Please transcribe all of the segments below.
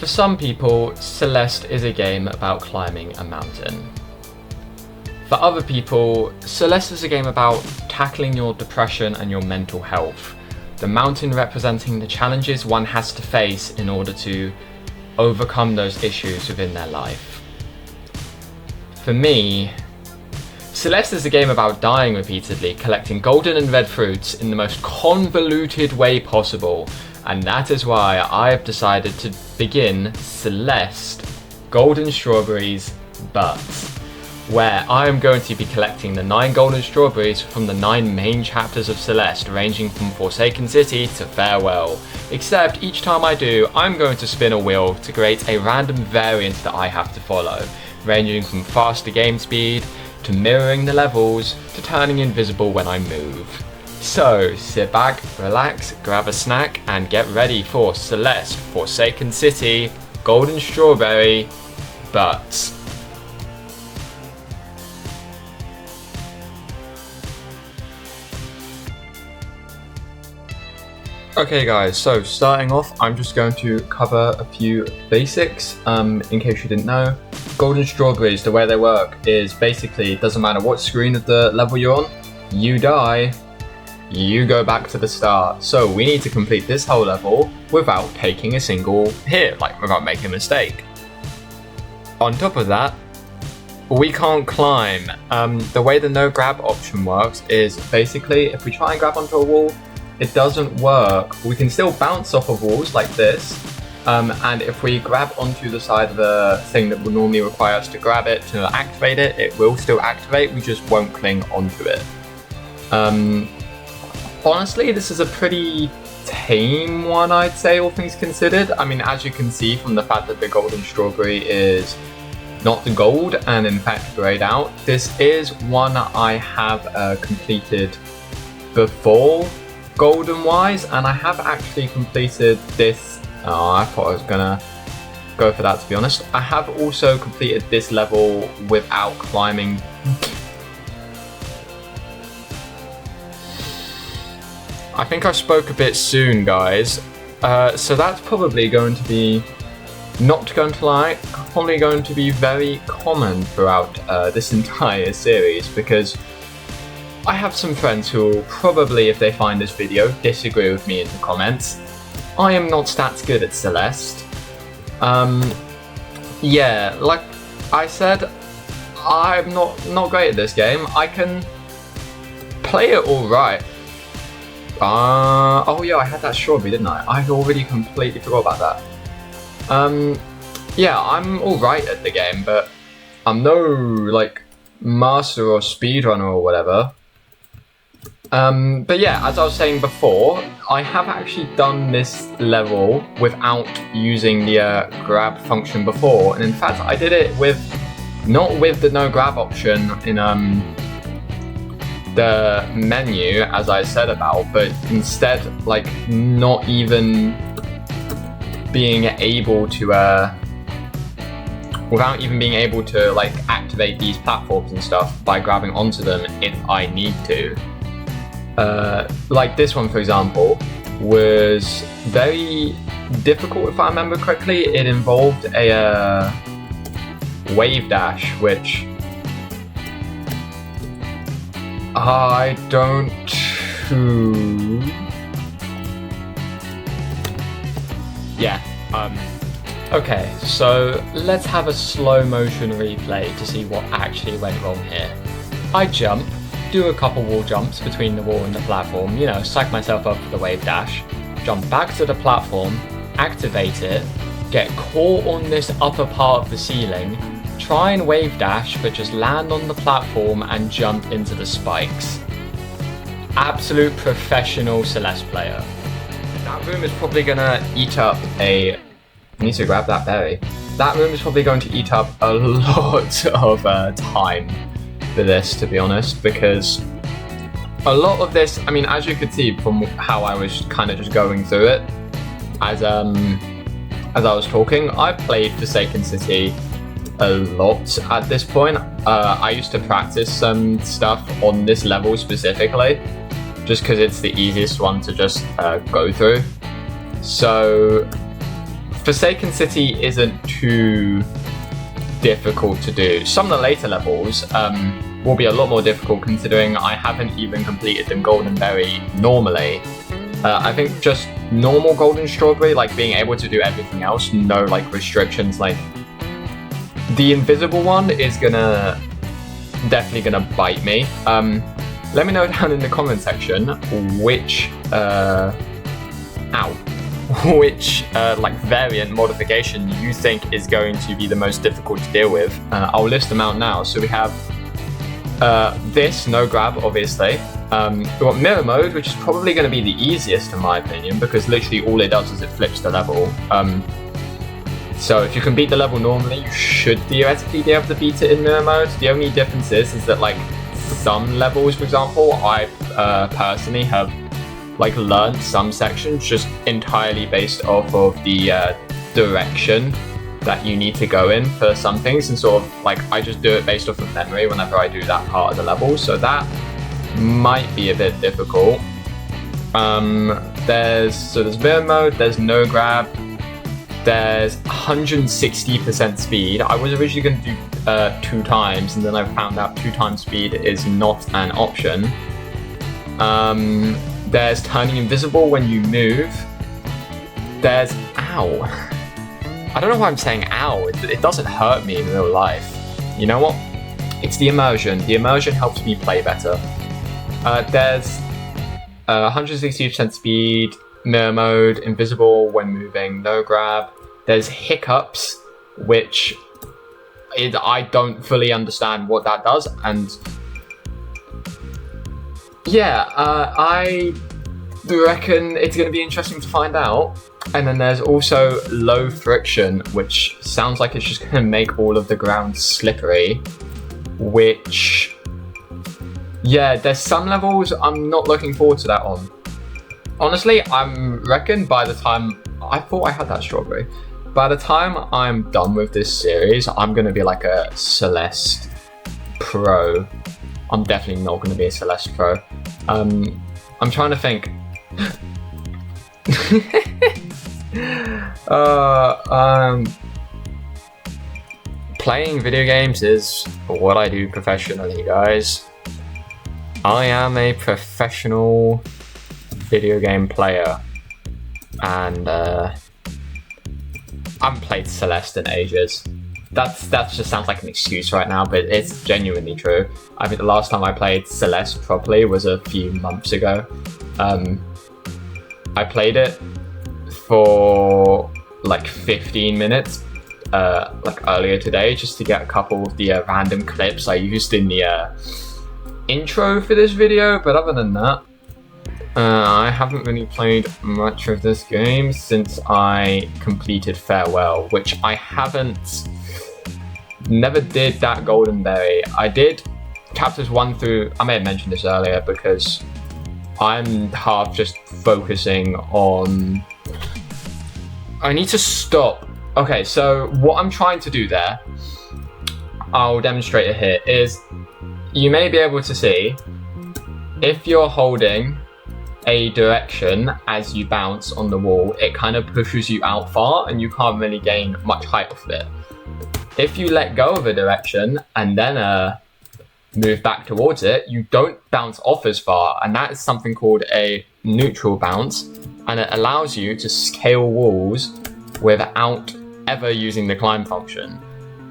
For some people, Celeste is a game about climbing a mountain. For other people, Celeste is a game about tackling your depression and your mental health. The mountain representing the challenges one has to face in order to overcome those issues within their life. For me, Celeste is a game about dying repeatedly, collecting golden and red fruits in the most convoluted way possible, and that is why I have decided to begin Celeste Golden Strawberries But, where I am going to be collecting the 9 golden strawberries from the 9 main chapters of Celeste, ranging from Forsaken City to Farewell. Except each time I do, I'm going to spin a wheel to create a random variant that I have to follow, ranging from faster game speed, to mirroring the levels, to turning invisible when I move. So sit back, relax, grab a snack, and get ready for Celeste Forsaken City Golden Strawberry But. Okay guys, so starting off, I'm just going to cover a few basics, in case you didn't know. Golden Strawberries, the way they work is basically, it doesn't matter what screen of the level you're on, you die, you go back to the start. So we need to complete this whole level without taking a single hit, like without making a mistake. On top of that, we can't climb. The way the no grab option works is basically, if we try and grab onto a wall, it doesn't work. We can still bounce off of walls like this, and if we grab onto the side of the thing that would normally require us to grab it to activate it, it will still activate, we just won't cling onto it. Honestly, this is a pretty tame one, I'd say, all things considered. I mean, as you can see from the fact that the golden strawberry is not the gold and in fact grayed out, this is one I have completed before golden wise, and I have actually completed this. I thought I was gonna go for that, to be honest. I have also completed this level without climbing. I think I spoke a bit soon, guys, so that's probably going to be, not going to lie, probably going to be very common throughout this entire series, because I have some friends who will probably, if they find this video, disagree with me in the comments. I am not that good at Celeste. Yeah, like I said, I'm not great at this game. I can play it alright. Oh yeah, I had that strawberry, didn't I? I already completely forgot about that. Yeah, I'm alright at the game, but I'm no, like, master or speedrunner or whatever. But yeah, as I was saying before, I have actually done this level without using the grab function before, and in fact I did it with, not with the no grab option in the menu as I said about, but instead like not even being able to, without even being able to like activate these platforms and stuff by grabbing onto them if I need to. Like this one, for example, was very difficult if I remember correctly. It involved a wave dash, which I don't... Yeah, okay, so let's have a slow motion replay to see what actually went wrong here. I jump, do a couple wall jumps between the wall and the platform, you know, psych myself up for the wave dash, jump back to the platform, activate it, get caught on this upper part of the ceiling, try and wave dash, but just land on the platform and jump into the spikes. Absolute professional Celeste player. That room is probably gonna eat up I need to grab that berry. That room is probably going to eat up a lot of time for this, to be honest, because a lot of this, I mean, as you could see from how I was kind of just going through it, as I was talking, I played Forsaken City a lot at this point. I used to practice some stuff on this level specifically, just because it's the easiest one to just go through. So Forsaken City isn't too difficult to do. Some of the later levels will be a lot more difficult, considering I haven't even completed the Golden Berry normally. I think just normal Golden Strawberry, like being able to do everything else, no like restrictions. Like the invisible one is definitely gonna bite me. Let me know down in the comment section which like variant modification you think is going to be the most difficult to deal with. I'll list them out now. So we have this no grab, obviously. We've got mirror mode, which is probably going to be the easiest in my opinion, because literally all it does is it flips the level. So if you can beat the level normally, you should theoretically be able to beat it in mirror mode. The only difference is that like some levels, for example, I personally have like learned some sections just entirely based off of the direction that you need to go in for some things, and sort of like I just do it based off of memory whenever I do that part of the level, so that might be a bit difficult. There's mirror mode, there's no grab, there's 160% speed. I was originally going to do 2 times, and then I found out 2 times speed is not an option. There's turning invisible when you move. There's ow. I don't know why I'm saying ow. It doesn't hurt me in real life. You know what? It's the immersion. The immersion helps me play better. There's 160% speed, mirror mode, invisible when moving, no grab. There's hiccups, which I don't fully understand what that does, and yeah, I reckon it's going to be interesting to find out. And then there's also low friction, which sounds like it's just going to make all of the ground slippery, which, yeah, there's some levels I'm not looking forward to that on. Honestly, I reckon by the time, I thought I had that strawberry, by the time I'm done with this series, I'm going to be like a Celeste Pro. I'm definitely not going to be a Celeste Pro. I'm trying to think. Playing video games is what I do professionally, guys. I am a professional video game player, and I haven't played Celeste in ages. That just sounds like an excuse right now, but it's genuinely true. I think the last time I played Celeste properly was a few months ago. I played it for like 15 minutes like earlier today, just to get a couple of the random clips I used in the intro for this video, but other than that, I haven't really played much of this game since I completed Farewell, which I never did that Golden Berry. I did chapters 1 through, I may have mentioned this earlier, because I'm half just focusing on, I need to stop. Okay, so what I'm trying to do there, I'll demonstrate it here, is you may be able to see if you're holding a direction as you bounce on the wall, it kind of pushes you out far and you can't really gain much height off of it. If you let go of a direction and then move back towards it, you don't bounce off as far, and that is something called a neutral bounce, and it allows you to scale walls without ever using the climb function.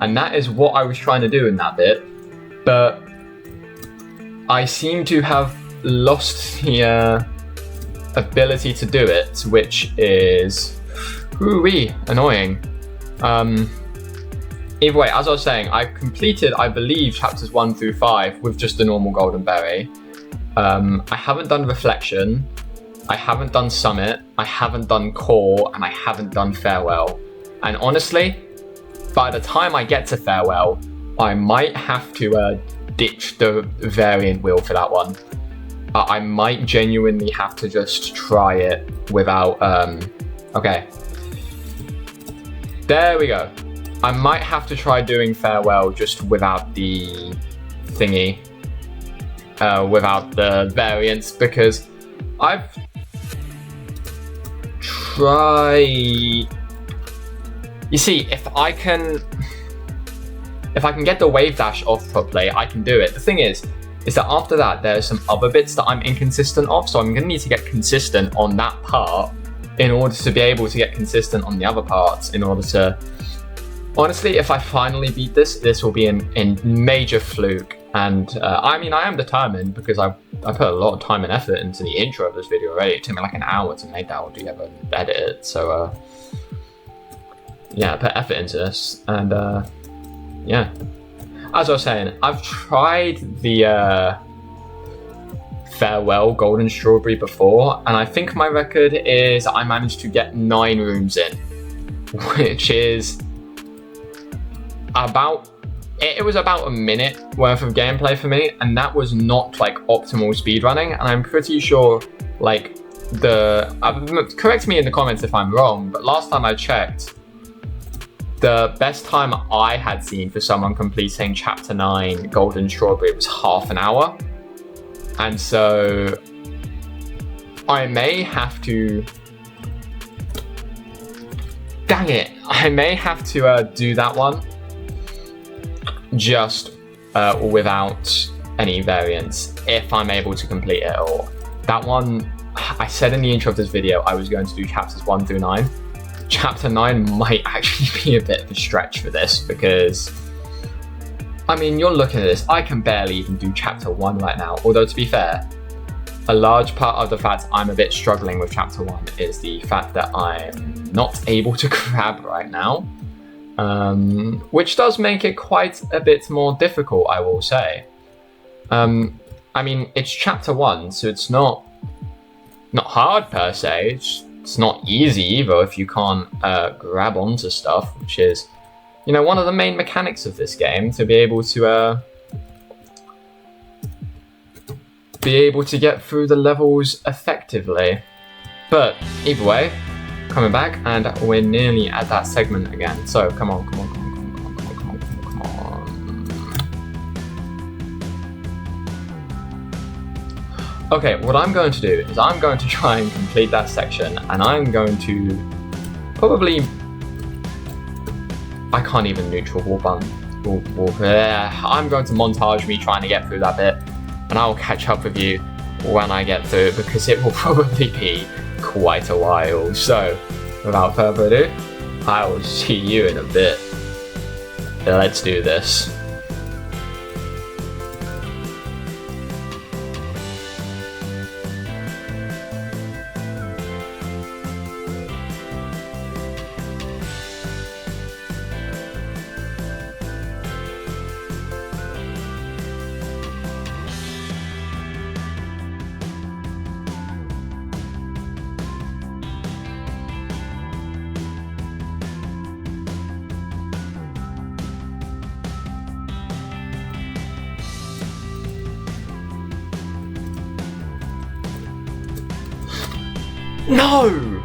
And that is what I was trying to do in that bit, but I seem to have lost the ability to do it, which is annoying. Either way, as I was saying, I've completed, I believe, chapters 1 through 5 with just the normal Golden Berry. I haven't done Reflection, I haven't done Summit, I haven't done Core, and I haven't done Farewell. And honestly, by the time I get to Farewell, I might have to ditch the variant wheel for that one. I might genuinely have to just try it without, okay. There we go. I might have to try doing Farewell just without the thingy, without the variants, because I've tried You see, if I can get the wave dash off properly, I can do it. The thing is that after that, there's some other bits that I'm inconsistent of, so I'm gonna need to get consistent on that part in order to be able to get consistent on the other parts, in order to... Honestly, if I finally beat this will be a major fluke. And I mean, I am determined because I put a lot of time and effort into the intro of this video already. It took me like an hour to make that altogether and edit it. So yeah, I put effort into this. And yeah, as I was saying, I've tried the Farewell Golden Strawberry before, and I think my record is I managed to get 9 rooms in, which is it was about a minute worth of gameplay for me, and that was not like optimal speedrunning. And I'm pretty sure, like, correct me in the comments if I'm wrong, but last time I checked, the best time I had seen for someone completing Chapter 9 Golden Strawberry was half an hour. And so I may have to... Dang it! I may have to do that one just without any variants, if I'm able to complete it all. That one, I said in the intro of this video I was going to do chapters 1 through 9. Chapter 9 might actually be a bit of a stretch for this, because I mean, you're looking at this, I can barely even do chapter 1 right now. Although, to be fair, a large part of the fact I'm a bit struggling with chapter 1 is the fact that I'm not able to grab right now, which does make it quite a bit more difficult, I will say. I mean, it's chapter 1, so it's not hard per se. It's not easy either if you can't grab onto stuff, which is, you know, one of the main mechanics of this game, to be able to get through the levels effectively. But either way, coming back, and we're nearly at that segment again. So come on. Okay, what I'm going to do is I'm going to try and complete that section, and I'm going to probably... I can't even neutral warp on. I'm going to montage me trying to get through that bit, and I'll catch up with you when I get through it, because it will probably be quite a while. So, without further ado, I will see you in a bit. Let's do this. No!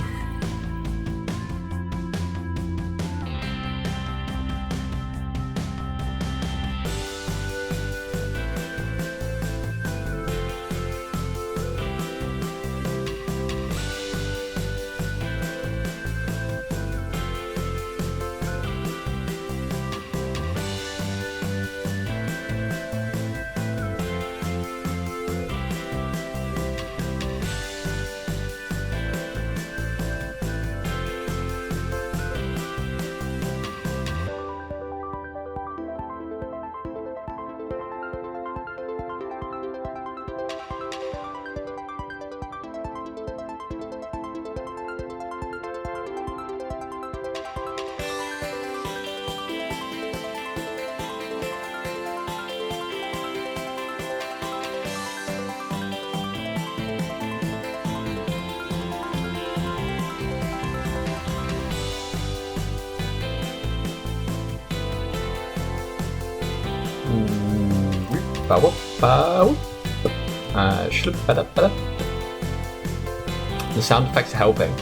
The sound effects are helping.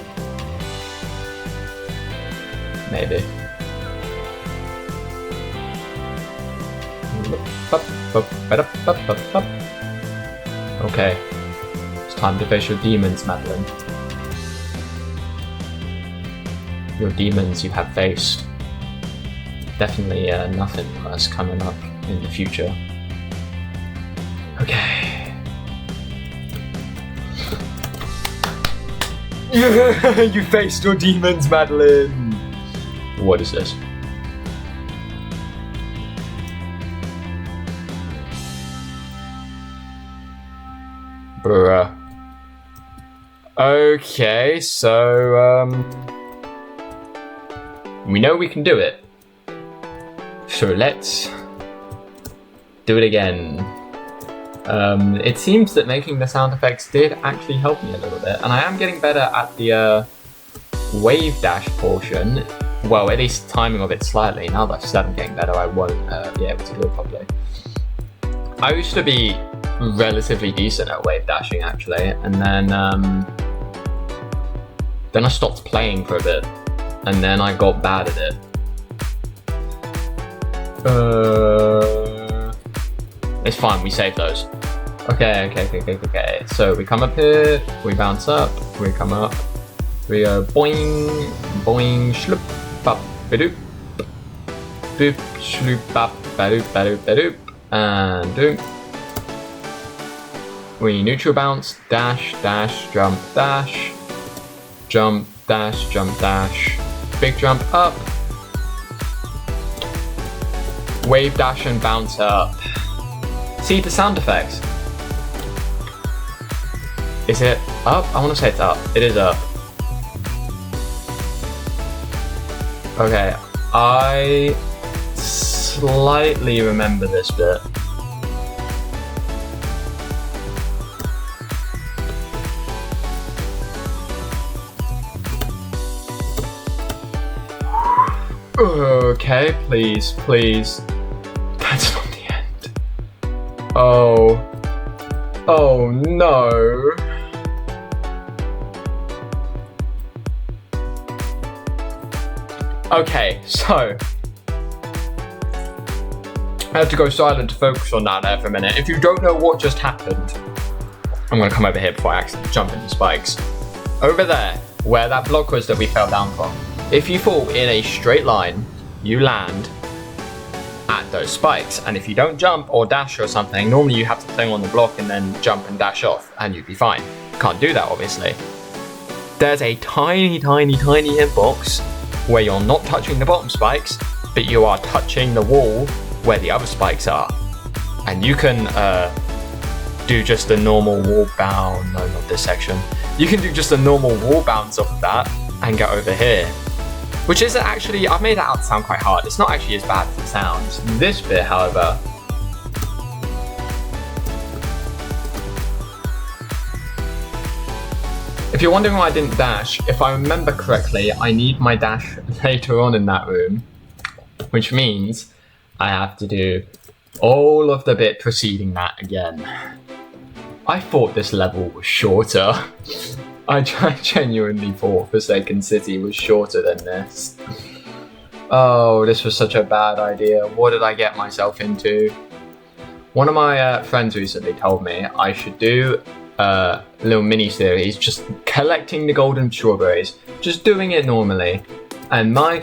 Maybe. Okay. It's time to face your demons, Madeline. your demons you have faced. Definitely nothing worse coming up in the future. Okay. You faced your demons, Madeline! What is this? Bruh. Okay, so, we know we can do it. So let's do it again. It seems that making the sound effects did actually help me a little bit, and I am getting better at the wave dash portion. Well, at least timing of it slightly. Now that I'm getting better, I won't be able to do it properly. I used to be relatively decent at wave dashing actually, and then I stopped playing for a bit, and then I got bad at it. It's fine, we save those. Okay. So we come up here, we bounce up, we come up, we go boing, boing, shloop, bop, badoop, boop, shloop, bop, badoop, badoop, badoop, and doop. We neutral bounce, dash, dash, jump, dash, jump, dash, jump, dash, big jump up, wave dash and bounce up. See the sound effects. Is it up? I want to say it's up. It is up. Okay, I slightly remember this bit. Okay, please. That's not the end. Oh no. Okay, so I have to go silent to focus on that there for a minute. If you don't know what just happened, I'm gonna come over here before I accidentally jump into spikes. Over there, where that block was that we fell down from. If you fall in a straight line, you land at those spikes, and if you don't jump or dash or something, normally you have to cling on the block and then jump and dash off, and you'd be fine. Can't do that, obviously. There's a tiny hitbox where you're not touching the bottom spikes, but you are touching the wall where the other spikes are. And you can do just a normal wall bound, no, not this section. You can do just a normal wall bounce off of that and get over here. Which isn't actually, I've made that out to sound quite hard. It's not actually as bad as it sounds. This bit, however, if you're wondering why I didn't dash, if I remember correctly, I need my dash later on in that room, which means I have to do all of the bit preceding that again. I thought this level was shorter. I genuinely thought Forsaken City was shorter than this. Oh, this was such a bad idea. What did I get myself into? One of my friends recently told me I should do a little mini series just collecting the golden strawberries, just doing it normally. And my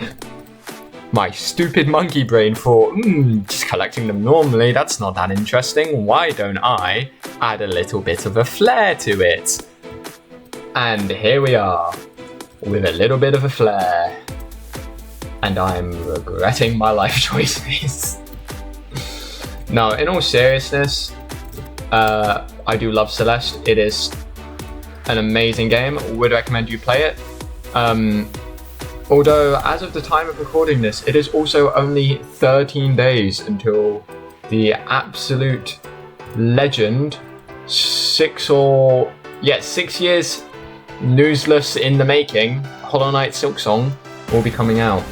stupid monkey brain thought, just collecting them normally, that's not that interesting. Why don't I add a little bit of a flair to it? And here we are, with a little bit of a flair. And I'm regretting my life choices. No, in all seriousness, I do love Celeste. It is an amazing game. Would recommend you play it. Although, as of the time of recording this, it is also only 13 days until the absolute legend, 6 years newsless in the making, Hollow Knight Silksong will be coming out.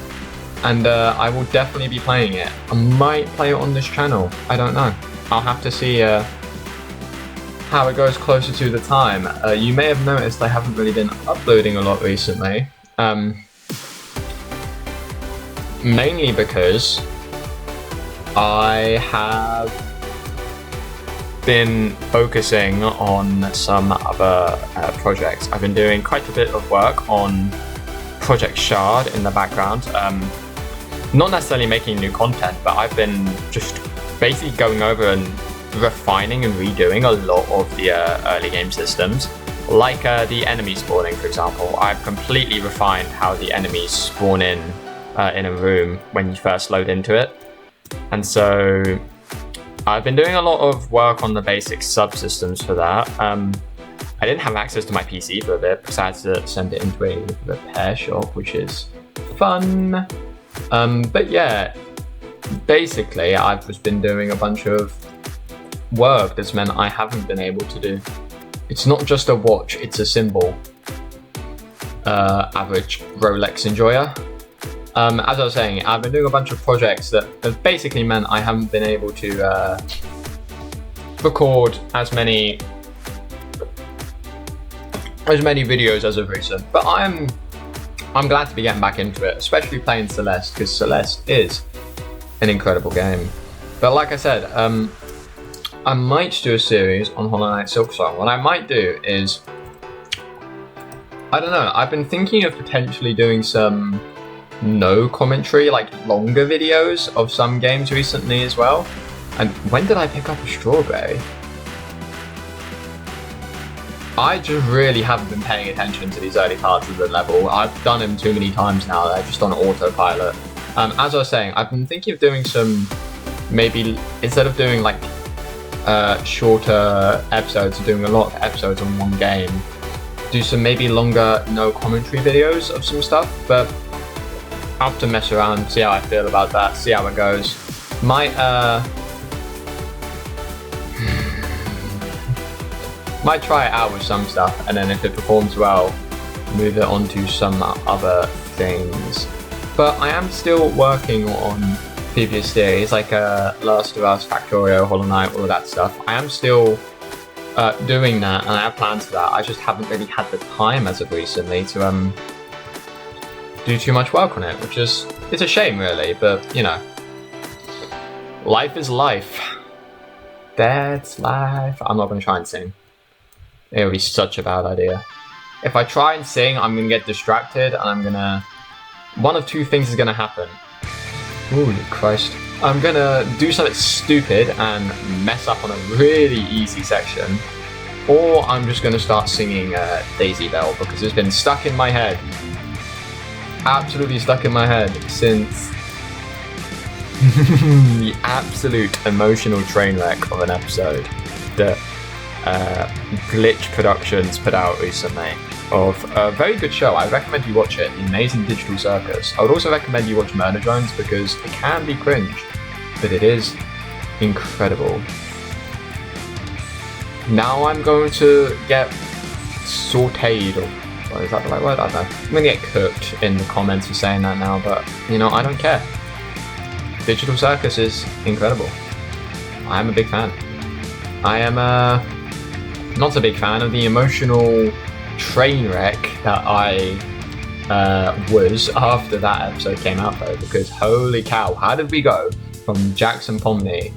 And I will definitely be playing it. I might play it on this channel. I don't know. I'll have to see how it goes closer to the time. You may have noticed I haven't really been uploading a lot recently. Mainly because I have been focusing on some other projects. I've been doing quite a bit of work on Project Shard in the background. Not necessarily making new content, but I've been just basically going over and refining and redoing a lot of the early game systems. Like the enemy spawning, for example. I've completely refined how the enemies spawn in a room when you first load into it. And so I've been doing a lot of work on the basic subsystems for that. I didn't have access to my PC for a bit because I had to send it into a repair shop, which is fun. But yeah, basically I've just been doing a bunch of work that's meant I haven't been able to do. It's not just a watch, it's a symbol. Average Rolex enjoyer. As I was saying, I've been doing a bunch of projects that have basically meant I haven't been able to record as many videos as of recent. But I'm glad to be getting back into it, especially playing Celeste, because Celeste is an incredible game. But like I said, I might do a series on Hollow Knight Silksong. What I might do is, I don't know, I've been thinking of potentially doing some no commentary, like longer videos of some games recently as well. And when did I pick up a strawberry? I just really haven't been paying attention to these early parts of the level. I've done them too many times now, they're just on autopilot. As I was saying, I've been thinking of doing some, maybe instead of doing like shorter episodes, doing a lot of episodes on one game, do some maybe longer no commentary videos of some stuff. But I'll have to mess around, see how I feel about that, see how it goes. Might try it out with some stuff, and then if it performs well, move it on to some other things. But I am still working on previous series, like Last of Us, Factorio, Hollow Knight, all of that stuff. I am still doing that, and I have plans for that. I just haven't really had the time as of recently to do too much work on it, which is, it's a shame really, but you know, life is life. That's life. I'm not going to try and sing. It would be such a bad idea. If I try and sing, I'm going to get distracted, and one of two things is going to happen. Holy Christ. I'm going to do something stupid and mess up on a really easy section, or I'm just going to start singing Daisy Bell, because it's been stuck in my head. Absolutely stuck in my head since the absolute emotional train wreck of an episode that Glitch Productions put out recently of a very good show. I recommend you watch it, The Amazing Digital Circus. I would also recommend you watch Murder Drones because it can be cringe, but it is incredible. Now I'm going to get sauteed, or is that the right word? I don't know. I'm going to get cooked in the comments for saying that now, but you know, I don't care. Digital Circus is incredible. I am a big fan. I am not a big fan of the emotional train wreck that I was after that episode came out though, because holy cow, how did we go from Jackson Pomney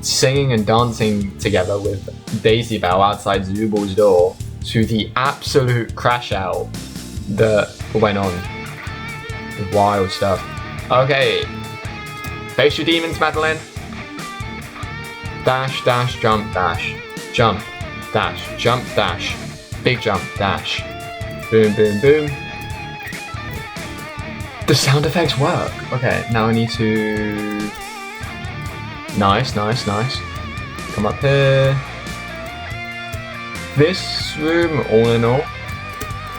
singing and dancing together with Daisy Bell outside Zubal's door to the absolute crash out that went on. Wild stuff. Okay, face your demons, Madeline. Dash, dash, jump, dash. Jump, dash, jump, dash. Big jump, dash. Boom, boom, boom. The sound effects work. Okay, now I need to... Nice, nice, nice. Come up here. This room, all in all,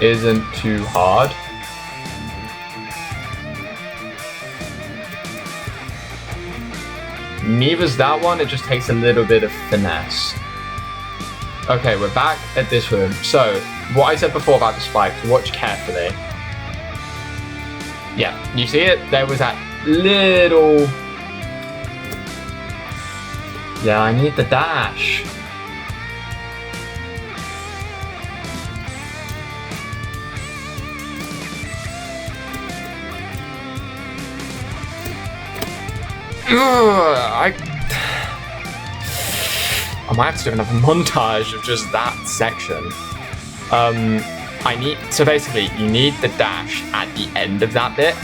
isn't too hard. Neither's that one, it just takes a little bit of finesse. Okay, we're back at this room. So, what I said before about the spikes, watch carefully. Yeah, you see it? There was that little... Yeah, I need the dash. I might have to do another montage of just that section. I So basically, you need the dash at the end of that bit.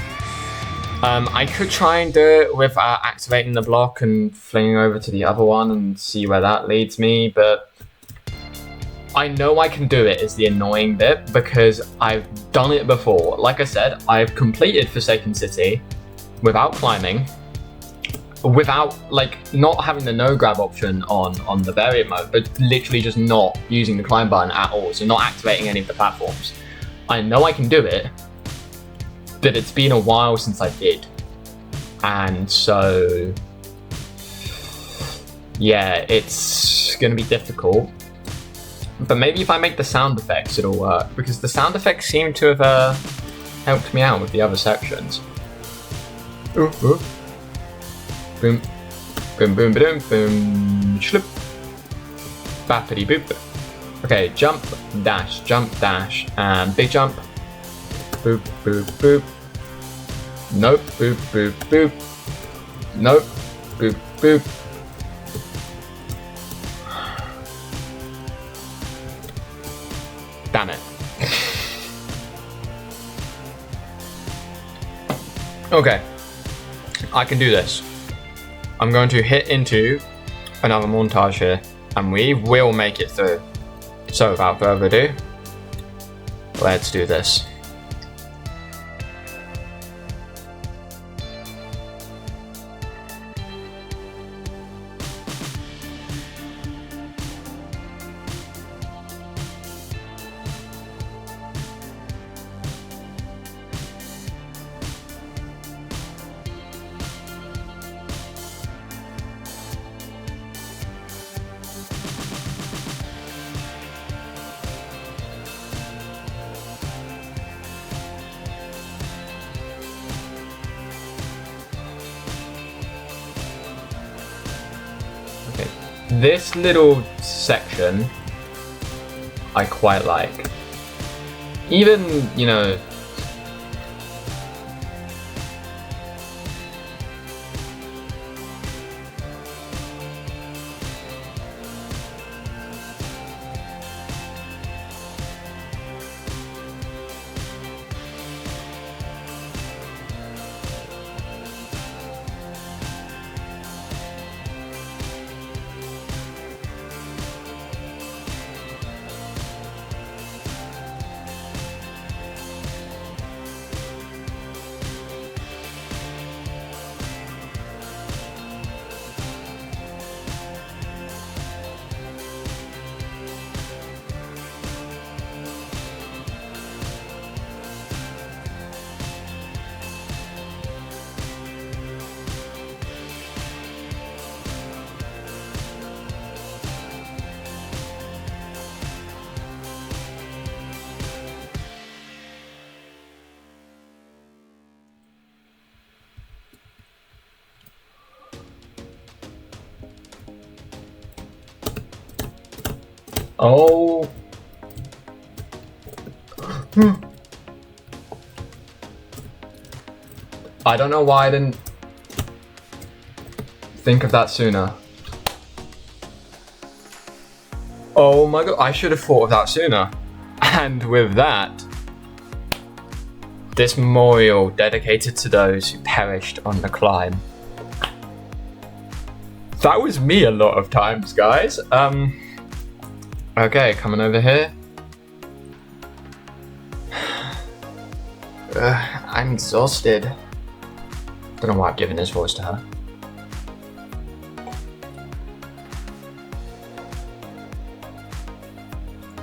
I could try and do it with activating the block and flinging over to the other one and see where that leads me, but I know I can do it is the annoying bit because I've done it before. Like I said, I've completed Forsaken City without climbing, without like not having the no grab option on the variant mode, but literally just not using the climb button at all, so not activating any of the platforms. I know I can do it, but it's been a while since I did. And so, yeah, it's gonna be difficult. But maybe if I make the sound effects, it'll work, because the sound effects seem to have helped me out with the other sections. Ooh, ooh. Boom, boom, boom, boom, boom, shloop, bappity boop. Okay, jump, dash, and big jump. Boop, boop, boop. Nope, boop, boop, boop. Nope, boop, boop. Damn it. Okay, I can do this. I'm going to hit into another montage here, and we will make it through. So without further ado, let's do this. This little section I quite like. Even, you know, oh. I don't know why I didn't think of that sooner. Oh my god, I should have thought of that sooner. And with that, this memorial dedicated to those who perished on the climb. That was me a lot of times, guys. Okay, coming over here. I'm exhausted. Don't know why I'm giving this voice to her.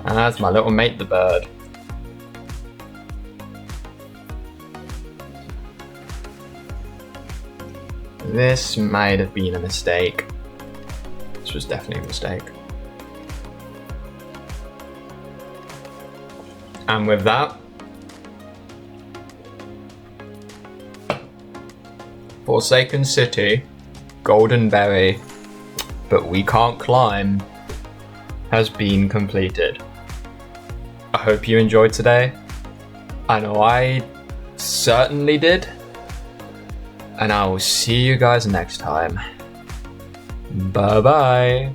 And that's my little mate, the bird. This might have been a mistake. This was definitely a mistake. And with that, Forsaken City, Golden Berry, but we can't climb, has been completed. I hope you enjoyed today. I know I certainly did. And I will see you guys next time. Bye bye.